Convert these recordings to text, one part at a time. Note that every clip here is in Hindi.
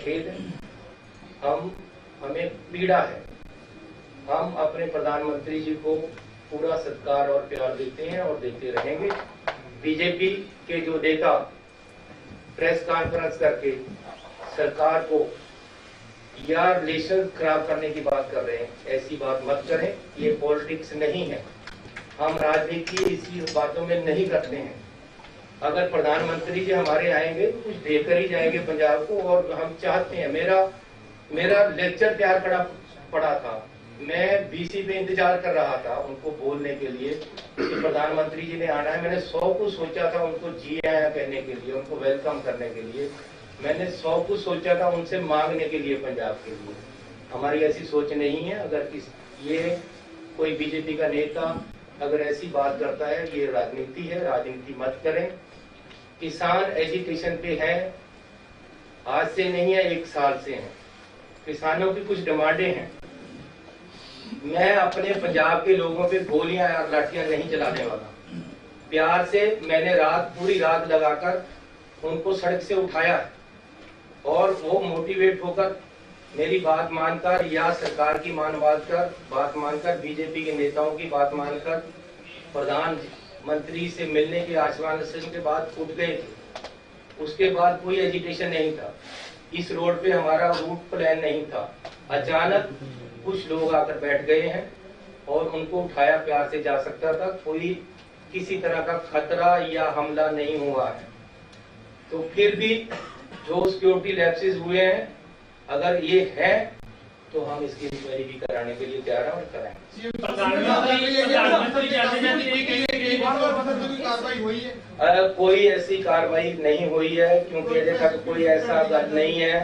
खेद है, हमें पीड़ा है। हम अपने प्रधानमंत्री जी को पूरा सत्कार और प्यार देते हैं और देते रहेंगे। बीजेपी के जो नेता प्रेस कॉन्फ्रेंस करके सरकार को या रिलेशन खराब करने की बात कर रहे हैं, ऐसी बात मत करें। ये पॉलिटिक्स नहीं है, हम राजनीति इसी बातों में नहीं करते हैं। अगर प्रधानमंत्री जी हमारे आएंगे तो कुछ देकर ही जाएंगे पंजाब को, और हम चाहते हैं। मेरा लेक्चर तैयार पड़ा था, मैं बीसी पे इंतजार कर रहा था उनको बोलने के लिए कि प्रधानमंत्री जी ने आना है। मैंने 100 कुछ सोचा था उनको जी आया कहने के लिए, उनको वेलकम करने के लिए। मैंने 100 कुछ सोचा था उनसे मांगने के लिए पंजाब के लिए। हमारी ऐसी सोच नहीं है। अगर ये कोई बीजेपी का नेता अगर ऐसी बात करता है, ये राजनीति है, राजनीति मत करें। किसान एजुकेशन पे है, आज से नहीं है, 1 साल से है। किसानों की कुछ डिमांडें हैं। मैं अपने पंजाब के लोगों पे गोलियां और लाठियां नहीं चलाने वाला। प्यार से मैंने पूरी रात लगाकर उनको सड़क से उठाया है, और वो मोटिवेट होकर मेरी बात मानकर या सरकार की बात मानकर बीजेपी के नेताओं की बात मानकर प्रधानमंत्री से मिलने के आश्वासन के बाद उठ गए थे। उसके बाद कोई एजिटेशन नहीं था। इस रोड पे हमारा रूट प्लान नहीं था। अचानक कुछ लोग आकर बैठ गए हैं और उनको उठाया, प्यार से जा सकता था। कोई किसी तरह का खतरा या हमला नहीं हुआ है। तो फिर भी जो सिक्योरिटी लैप्सेस हुए हैं, अगर ये है तो हम इसकी इंक्वायरी भी कराने के लिए तैयार हैं और कराएंगे। कोई ऐसी कार्रवाई नहीं हुई है, क्योंकि अजे तक कोई ऐसा गल नहीं है।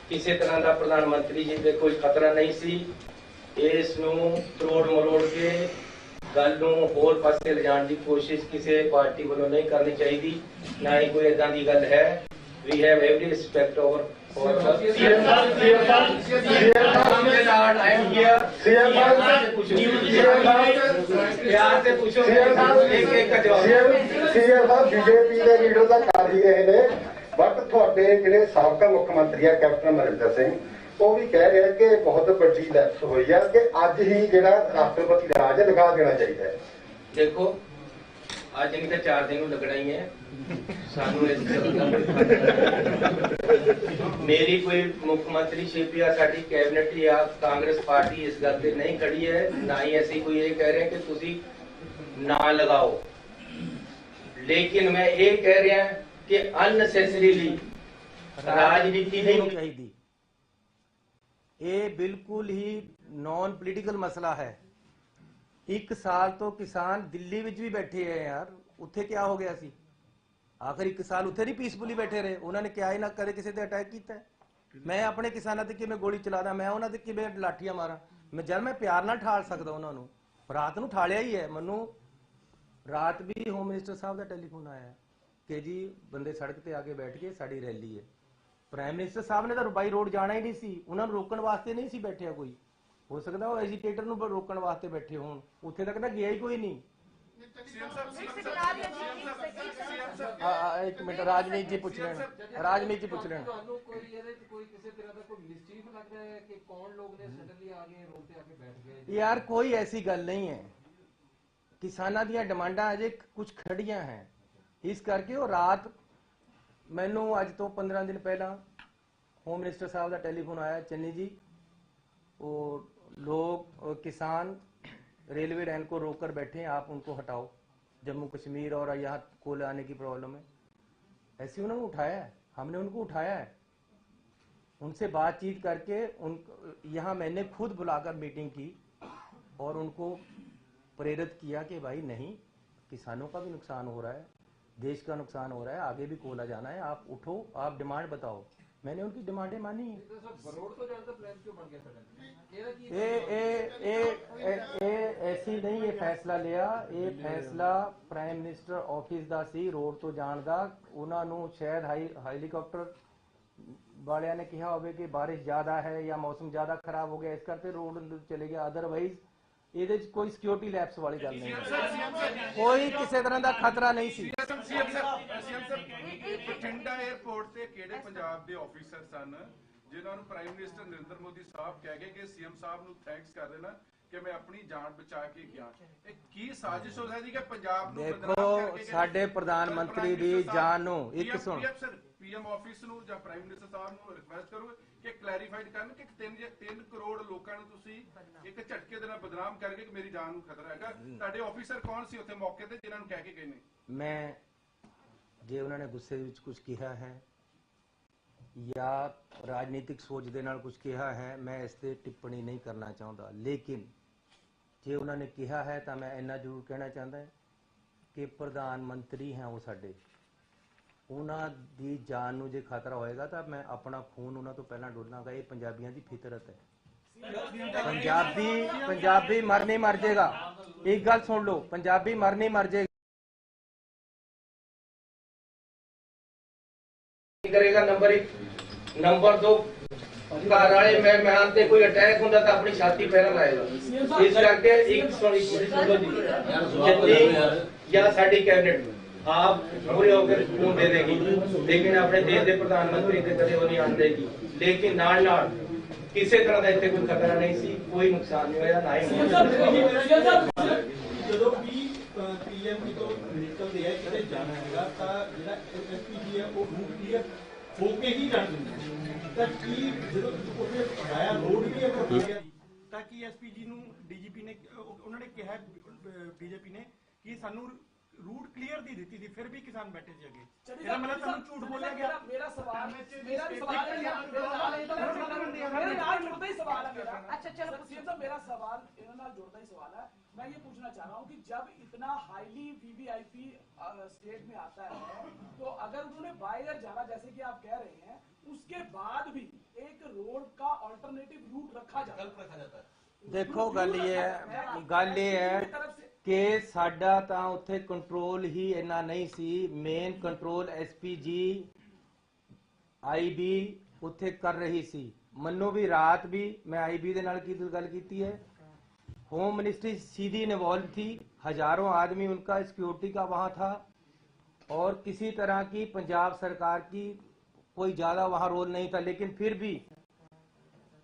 किसी तरह का प्रधानमंत्री जी पे कोई खतरा नहीं सी। इस तरोड़ मरोड़ के गल होर पासे ले जाने की कोशिश किसी पार्टी वालों नहीं करनी चाहिए, ना ही कोई इदां दी गल है। We have every respect over BJP के लीडर का कर ही रहे ने, बट थोड़े जिहड़े साबका मुख्य मंत्री है कैप्टन अमरिंदर सिंह, वो भी कह रहे हैं कि बहुत बड़ी लैप्स हुई है कि अज ही जिहड़ा राष्ट्रपति राज लगा देना चाहिए। देखो आज इनके 4 दिन लगना ही है। सानू मेरी कोई मुख्यमंत्री या साडी कैबिनेट या कांग्रेस पार्टी इस गल पे नहीं खड़ी है, ना ही ऐसी कोई ये कह रहे हैं कि तुसी ना लगाओ। लेकिन मैं ये कह रहा कि अननेसेसरीली राजनीति नहीं चाहिए। ये बिल्कुल ही नॉन पोलिटिकल मसला है। 1 साल तो किसान दिल्ली विच भी बैठे हैं यार, उत्थे क्या हो गया सी? आखिर 1 साल उत्थे नहीं पीसफुली बैठे रहे। उन्होंने क्या ही ना करे किसी ते अटैक किया है। मैं अपने किसानों ते किवें गोली चलादा, मैं उन्होंने किवें लाठियां मारा? मैं जब मैं प्यार नाल ठाल सकदा उन्होंने, रात नूं ठालिया ही है। मैनू रात भी होम मिनिस्टर साहब का टैलीफोन आया कि जी बंदे सड़क ते आके बैठ गए, साड़ी रैली है। प्राइम मिनिस्टर साहब ने तो बाई रोड जाना ही नहीं सी, उन्होंने रोकण वास्ते नहीं सी बैठिया कोई। हो सकता वो एजिटेटर नूं रोकण वास्ते बैठे होण, उत्थे तक ना गया ही कोई नहीं। एक मिनट राजनीति जी पूछ लेना, राजनीति पूछ लेना। यार कोई ऐसी गल नहीं है। किसानां दीयां डिमांडां अजे कुछ खड़ियां हैं, इस करके वो रात मैनू अज तो 15 दिन पहला होम मिनिस्टर साहब का टैलीफोन आया, चन्नी जी वो लोग किसान रेलवे लाइन को रोककर बैठे हैं, आप उनको हटाओ। जम्मू कश्मीर और यहाँ कोयले आने की प्रॉब्लम है। ऐसे उन्होंने उठाया है, हमने उनको उठाया है, उनसे बातचीत करके यहाँ मैंने खुद बुलाकर मीटिंग की और उनको प्रेरित किया कि भाई नहीं, किसानों का भी नुकसान हो रहा है, देश का नुकसान हो रहा है, आगे भी कोयला जाना है, आप उठो, आप डिमांड बताओ। मैंने उनकी डिमांडें मानी है। ऐसी नहीं, ये फैसला लिया, ये फैसला प्राइम मिनिस्टर ऑफिस का सी, रोड तो जान का। उन्होंने शायद हेलीकॉप्टर वालिया ने कहा होवे कि बारिश ज्यादा है या मौसम ज्यादा खराब हो गया, इस करके रोड चले गया। अदरवाइज ये कोई सिक्योरिटी लैप्स वाली गल नहीं, कोई किसी तरह का खतरा नहीं सी। बठिंडा एयरपोर्ट से किहड़े पंजाब दे ऑफिसर सन ਜਿਨ੍ਹਾਂ ਨੂੰ ਪ੍ਰਾਈਮ ਮਿਨਿਸਟਰ ਨਰਿੰਦਰ ਮੋਦੀ ਸਾਹਿਬ ਕਹਿ ਗਏ ਕਿ ਸੀਐਮ ਸਾਹਿਬ ਨੂੰ ਥੈਂਕਸ ਕਰ ਦੇਣਾ ਕਿ ਮੈਂ ਆਪਣੀ ਜਾਨ ਬਚਾ ਕੇ ਗਿਆ। ਇਹ ਕੀ ਸਾਜ਼ਿਸ਼ ਹੋ ਸਕਦੀ ਕਿ ਪੰਜਾਬ ਨੂੰ ਬਦਨਾਮ ਕਰਕੇ ਸਾਡੇ ਪ੍ਰਧਾਨ ਮੰਤਰੀ ਦੀ ਜਾਨ ਨੂੰ ਇੱਕ ਸੁਣ ਪੀਐਮ ਆਫਿਸ ਨੂੰ ਜਾਂ ਪ੍ਰਾਈਮ ਮਿਨਿਸਟਰ ਸਾਹਿਬ ਨੂੰ ਰਿਕੁਐਸਟ ਕਰੋ ਕਿ ਕਲੈਰੀਫਾਈਡ ਕਰਨ ਕਿ 3 ਕਰੋੜ ਲੋਕਾਂ ਨੂੰ ਤੁਸੀਂ ਇੱਕ ਝਟਕੇ ਦੇ ਨਾਲ ਬਦਨਾਮ ਕਰਕੇ ਕਿ ਮੇਰੀ ਜਾਨ ਨੂੰ ਖਤਰਾ ਹੈਗਾ। ਤੁਹਾਡੇ ਆਫੀਸਰ ਕੌਣ ਸੀ ਉੱਥੇ ਮੌਕੇ ਤੇ ਜਿਨ੍ਹਾਂ ਨੂੰ ਕਹਿ ਕੇ ਗਏ ਨੇ? ਮੈਂ ਜੇ ਉਹਨਾਂ ਨੇ ਗੁੱਸੇ ਵਿੱਚ ਕੁਝ ਕਿਹਾ ਹੈ ਜਾਂ ਰਾਜਨੀਤਿਕ ਸੋਚ ਦੇ ਨਾਲ ਕੁਝ ਕਿਹਾ ਹੈ, ਮੈਂ ਇਸ ਤੇ ਟਿੱਪਣੀ ਨਹੀਂ ਕਰਨਾ ਚਾਹੁੰਦਾ, ਲੇਕਿਨ ਜੇ ਉਹਨਾਂ ਨੇ ਕਿਹਾ ਹੈ ਤਾਂ ਮੈਂ ਇੰਨਾ ਜ਼ਰੂਰ ਕਹਿਣਾ ਚਾਹੁੰਦਾ ਕਿ ਪ੍ਰਧਾਨ ਮੰਤਰੀ ਹੈ ਉਹ ਸਾਡੇ, ਉਹਨਾਂ ਦੀ ਜਾਨ ਨੂੰ ਜੇ ਖਤਰਾ ਹੋਏਗਾ ਤਾਂ ਮੈਂ ਆਪਣਾ ਖੂਨ ਉਹਨਾਂ ਤੋਂ ਪਹਿਲਾਂ ਡੋਲਾਂਗਾ। ਇਹ ਪੰਜਾਬੀਆਂ ਦੀ ਫਿਤਰਤ ਹੈ। ਪੰਜਾਬੀ ਮਰ ਨਹੀਂ ਮਰ ਜਾਏਗਾ। ਇੱਕ ਗੱਲ ਸੁਣ ਲਓ, ਪੰਜਾਬੀ ਮਰ ਨਹੀਂ ਮਰ ਜਾਏਗਾ। करेगा नंबर 1, नंबर 2 घर वाले मेहमान से कोई अटैक होता तो अपनी छाती पैर लाएगा। इस करके एक जितनी या साडी कैबिनेट आप पूरे होकर खून दे देगी, लेकिन अपने देश के प्रधानमंत्री से कदे वो नहीं आन देगी। लेकिन नाल नाल किसी तरह का इतने कोई खतरा नहीं सी, कोई नुकसान नहीं होया ना ही ਜਦੋਂ ਵੀ ਪੀਐਮ ਤੋਂ ਨਿਕਲਦੇ ਆ ਕਿਤੇ ਜਾਣਾ ਹੈਗਾ ਤਾਂ ਜਿਹੜਾ ਐਸਪੀਜੀ ਹੈ ਉਹ ਕਲੀਅਰ ਹੋ ਕੇ ਹੀ ਜਾਣਾ ਤਾਂ ਕੀ ਜਦੋਂ ਉਹਨੇ ਆਇਆ ਰੋਡ ਵੀ ਅਗਰ ਤਾਂ ਕਿ ਐਸਪੀਜੀ ਨੂੰ ਡੀਜੀਪੀ ਨੇ ਉਹਨਾਂ ਨੇ ਕਿਹਾ ਬੀਜੇਪੀ ਨੇ ਕਿ ਸਾਨੂੰ रूट क्लियर दी देती थी, फिर भी किसान बैठे थे आगे। मेरा मतलब तुम झूठ बोला गया। मेरा सवाल है मेरा जुड़ता ही सवाल है मेरा। अच्छा चलो सीएम साहब, मेरा सवाल इन्होंने जुड़ता ही सवाल है। मैं ये पूछना चाह रहा हूँ कि जब इतना हाईली वीवीआईपी स्टेट में आता है तो अगर उन्होंने बाय एयर जाना जैसे कि आप कह रहे हैं, उसके बाद भी एक रोड का अल्टरनेटिव रूट रखा जाता है। देखो गल ये है कि साडा तां उत्थे कंट्रोल ही इन्ना नहीं सी। मेन कंट्रोल एसपीजी आईबी उत्थे कर रही सी। मन्नो भी रात भी मैं आईबी दे नाल की गल कीती है, होम मिनिस्ट्री सीधी इन्वॉल्व थी, हजारों आदमी उनका सिक्योरिटी का वहां था और किसी तरह की पंजाब सरकार की कोई ज्यादा वहां रोल नहीं था। लेकिन फिर भी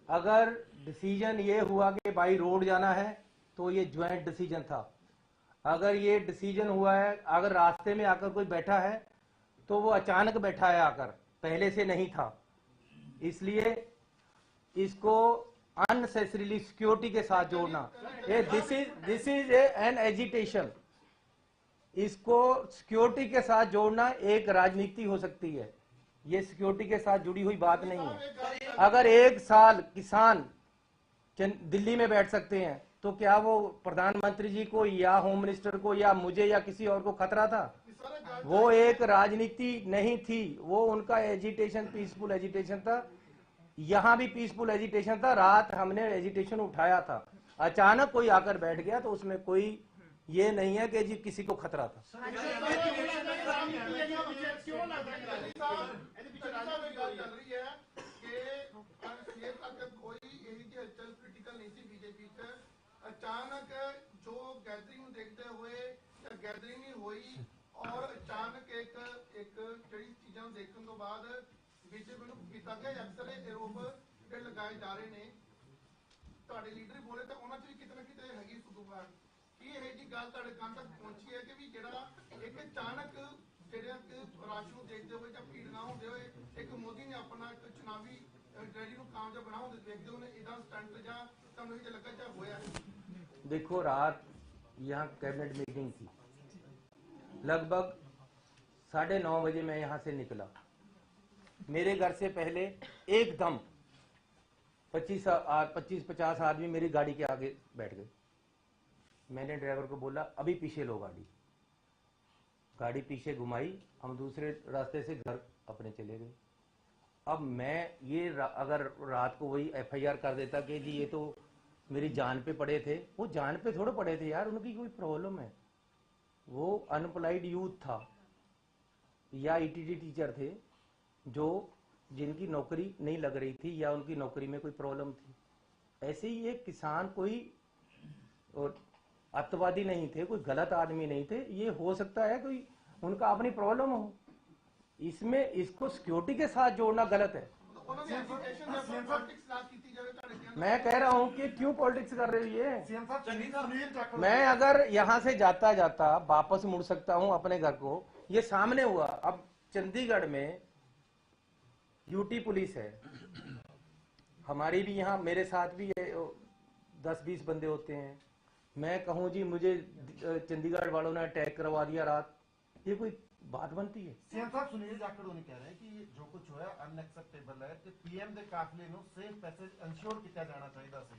अगर डिसीजन ये हुआ कि बाई रोड जाना है तो ये ज्वाइंट डिसीजन था। अगर ये डिसीजन हुआ है, अगर रास्ते में आकर कोई बैठा है तो वो अचानक बैठा है आकर, पहले से नहीं था। इसलिए इसको अननेसेसरीली सिक्योरिटी के साथ जोड़ना, ये दिस इज एन एजिटेशन। इसको सिक्योरिटी के साथ जोड़ना एक राजनीति हो सकती है, ये सिक्योरिटी के साथ जुड़ी हुई बात नहीं है। अगर एक साल किसान दिल्ली में बैठ सकते हैं तो क्या वो प्रधानमंत्री जी को या होम मिनिस्टर को या मुझे या किसी और को खतरा था? वो एक राजनीति नहीं थी, वो उनका एजिटेशन पीसफुल एजिटेशन था। यहाँ भी पीसफुल एजिटेशन था, रात हमने एजिटेशन उठाया था, अचानक कोई आकर बैठ गया तो उसमें कोई ये नहीं है कि जी किसी को खतरा था। अचानक जो गैदरिंग देखते हुए गैदरिंग नहीं हुई और अचानक एक जड़ी चीजा देखने तो बाद बीजेपी किया गया। अक्सर आरोप जो लगाए जा रहे हैं, ਤੁਹਾਡੇ ਲੀਡਰ ਬੋਲੇ ਤਾਂ ਉਹਨਾਂ 'ਚ ਵੀ ਕਿਤੇ ਨਾ ਕਿਤੇ ਹੈਗੀ ਸੁਦੂਬਾਰ। ਕੀ ਇਹ ਜੀ ਗੱਲ ਤੁਹਾਡੇ ਕੰਨ ਤੱਕ ਪਹੁੰਚੀ ਹੈ ਕਿ ਵੀ ਜਿਹੜਾ ਇੱਕ ਅਚਾਨਕ ਜਿਹੜਾ ਰਾਸ਼ ਨੂੰ ਦੇਖਦੇ ਹੋਏ ਜਾਂ ਭੀੜ ਨਾ ਹੁੰਦੇ ਹੋਏ ਇੱਕ ਮੋਦੀ ਨੇ ਆਪਣਾ ਇੱਕ ਚੁਣਾਵੀ ਰੈਲੀ ਨੂੰ ਕਾਮਯਾਬ ਬਣਾਉਣ ਦੇ ਦੇਖਦੇ ਉਹਨੇ ਇਦਾਂ ਸਟੰਟ ਜਾਂ ਤੁਹਾਨੂੰ ਇਹ ਲੱਗਾ ਜਾਂ ਹੋਇਆ? देखो रात यहाँ कैबिनेट मीटिंग थी, लगभग 9:30 बजे मैं यहाँ से निकला। मेरे घर से पहले एकदम 25-50 आदमी मेरी गाड़ी के आगे बैठ गए। मैंने ड्राइवर को बोला अभी पीछे लो गाड़ी पीछे घुमाई, हम दूसरे रास्ते से घर अपने चले गए। अब मैं ये अगर रात को वही FIR कर देता कि जी ये तो मेरी जान पे पड़े थे, वो जान पे थोड़े पड़े थे यार, उनकी कोई प्रॉब्लम है, वो अनएम्प्लॉयड यूथ था या ETT टीचर थे जो जिनकी नौकरी नहीं लग रही थी या उनकी नौकरी में कोई प्रॉब्लम थी। ऐसे ही एक किसान कोई और अत्यावादी नहीं थे, कोई गलत आदमी नहीं थे। ये हो सकता है कोई उनका अपनी प्रॉब्लम हो, इसमें इसको सिक्योरिटी के साथ जोड़ना गलत है। पॉलिटिक्स ना की जाए ਤੁਹਾਡੇ ਕਹਿਣ मैं कह रहा हूं कि क्यों पॉलिटिक्स कर रहे हो ये। मैं अगर यहां से जाता जाता वापस मुड़ सकता हूं अपने घर को, ये सामने हुआ। अब चंडीगढ़ में यूटी पुलिस है, हमारी भी यहाँ, मेरे साथ भी 10-20 बंदे होते हैं। मैं कहूँ जी मुझे चंडीगढ़ वालों ने अटैक करवा दिया रात, ये कोई बात बनती है? सीएम साहब सुनील जाखड़ होनी कह रहे हैं कि जो कुछ होया अनएक्सेप्टेबल है कि पीएम के काफिले नु सेफ पैसेज इंश्योर किया जाना चाहिए सी।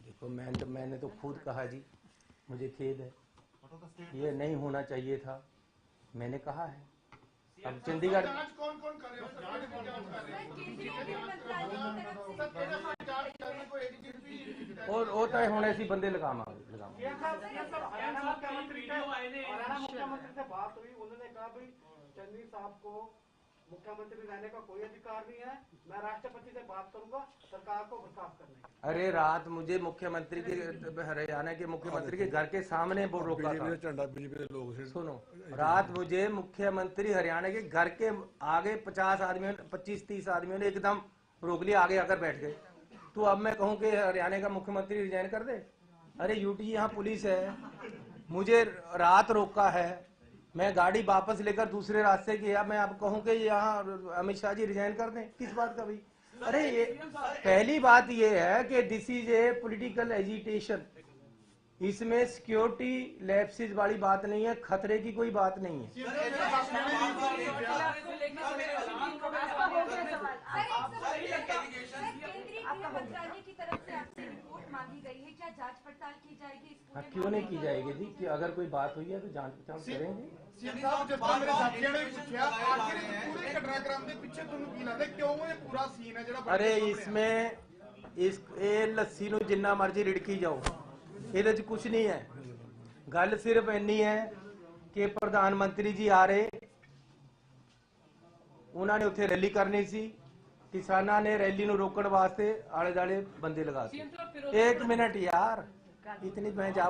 देखो मैंने तो खुद कहा जी, मुझे खेद है, फोटो तो स्टेट ये नहीं होना चाहिए था, मैंने कहा है। अब चंडीगढ़ जांच कौन कर रहे हो सर? किहड़े जांच कर रहे हो? केंद्रीय गृह मंत्रालय की तरफ से सर किहड़े सी जांच कर रहे हो? कोई एडीजीपी और होता है होने ऐसी बंदे लगामा हरियाणा मुख्यमंत्री से बात हुई, उन्होंने कहा भाई चन्नी साहब को मुख्यमंत्री रहने का कोई अधिकार नहीं है, मैं राष्ट्रपति से बात करूंगा सरकार को बर्खास्त करने की। अरे रात मुझे मुख्यमंत्री के, हरियाणा के मुख्यमंत्री के घर के सामने वो रोका था। सुनो, रात मुझे मुख्यमंत्री हरियाणा के घर के आगे 50 आदमियों, 25-30 आदमियों ने एकदम रोक लिया, आगे आकर बैठ गए। तो अब मैं कहूँ कि हरियाणा का मुख्यमंत्री रिजाइन कर दे? अरे यूटी यहाँ पुलिस है, मुझे रात रोका है, मैं गाड़ी वापस लेकर दूसरे रास्ते किया, मैं अब कहूँ कि यहाँ अमित शाह जी रिजाइन कर दें? किस बात का भाई? अरे ये पहली बात ये है कि this is a political agitation, इसमें सिक्योरिटी लैप्सेस वाली बात नहीं है, खतरे की कोई बात नहीं है। केंद्रीय गृह मंत्रालय की तरफ से आपसे रिपोर्ट मांगी गई है, क्या जांच पड़ताल की जाएगी इस पूरे क्यों नहीं की जाएगी जी? कि अगर कोई बात हुई है तो जांच पड़ताल करेंगे। सीएम साहब जिस तरह मेरे साथियों ने भी पूछा आखिर पूरे घटनाक्रम के पीछे ਤੁਹਾਨੂੰ ਕੀ ਲੱਗਦਾ ਕਿਉਂ ਇਹ ਪੂਰਾ ਸੀਨ ਹੈ ਜਿਹੜਾ अरे इसमें इस ये लस्सी ਨੂੰ जिन्ना मर्जी रिड़की जाओ, ਇਹਦੇ 'ਚ कुछ नहीं है। गल सिर्फ इन्नी है कि प्रधानमंत्री जी आ रहे, उन्होंने उत्थे रैली करनी सी, किसानां ने रैली ਨੂੰ रोकਣ वास्ते आले-दाले बंदे लगा दिए। 1 मिनट यार, इतनी मैं जाऊं